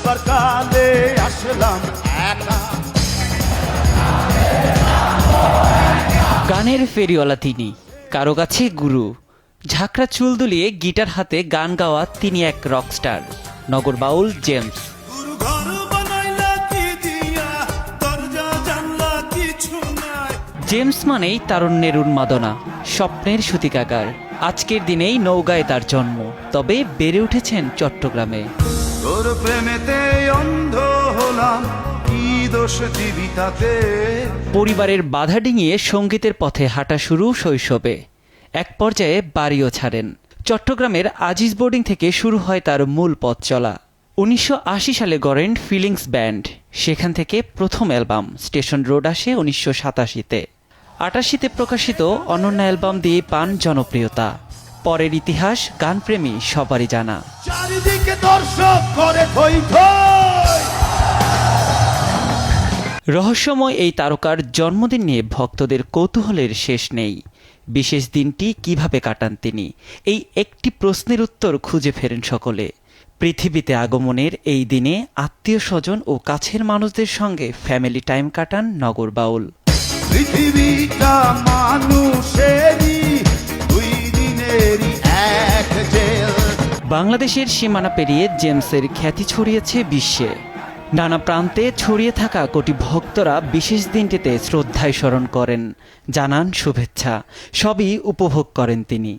যাবার কালে আসলাম একা। গানের ফেরিওয়ালা তিনি, কারো কাছে গুরু। ঝাঁকড়া চুল দুলিয়ে গিটার হাতে গান গাওয়া তিনি এক Rockstar, Nagar Baul James. James মানেই তারুণ্যের উন্মাদনা, স্বপ্নের সূতিকাগার। আজকের দিনেই নওগাঁয় তার জন্ম, তবে বেড়ে উঠেছেন চট্টগ্রামে। তোর প্রেমেতে অন্ধ হলাম, কি দোষ দিবি তাতে। পরিবারের বাধা ডিঙিয়ে সঙ্গীতের পথে হাঁটা শুরু শৈশবে, এক পর্যায়ে বাড়িও ছাড়েন। চট্টগ্রামের আজিজ বোর্ডিং থেকে শুরু হয় তার মূল পথ চলা। 1980 সালে গড়েন ফিলিংস ব্যান্ড। সেখান থেকে প্রথম অ্যালবাম স্টেশন রোড আসে 1987-তে। 88-তে প্রকাশিত অনন্য অ্যালবাম দিয়ে পান জনপ্রিয়তা। পরের ইতিহাস গানপ্রেমী সবারই জানা। চারিদিকে দর্শক করে থই থই। রহস্যময় এই তারকার জন্মদিন নিয়ে ভক্তদের কৌতূহলের শেষ নেই। বিশেষ দিনটি কিভাবে কাটান তিনি, এই একটি প্রশ্নের উত্তর খুঁজে ফেরেন সকলে। পৃথিবীতে আগমনের এই দিনে আত্মীয় স্বজন ও কাছের মানুষদের সঙ্গে ফ্যামিলি টাইম কাটান নগর বাউল। পৃথিবীটা মানুষেরই, দুই দিনেরই এক জেল। বাংলাদেশের সীমানা পেরিয়ে জেমসের খ্যাতি ছড়িয়েছে বিশ্বে। নানা প্রান্তে ছড়িয়ে থাকা কোটি ভক্তরা বিশেষ দিনটিতে শ্রদ্ধায় স্মরণ করেন, জানান শুভেচ্ছা। সবই উপভোগ করেন তিনি।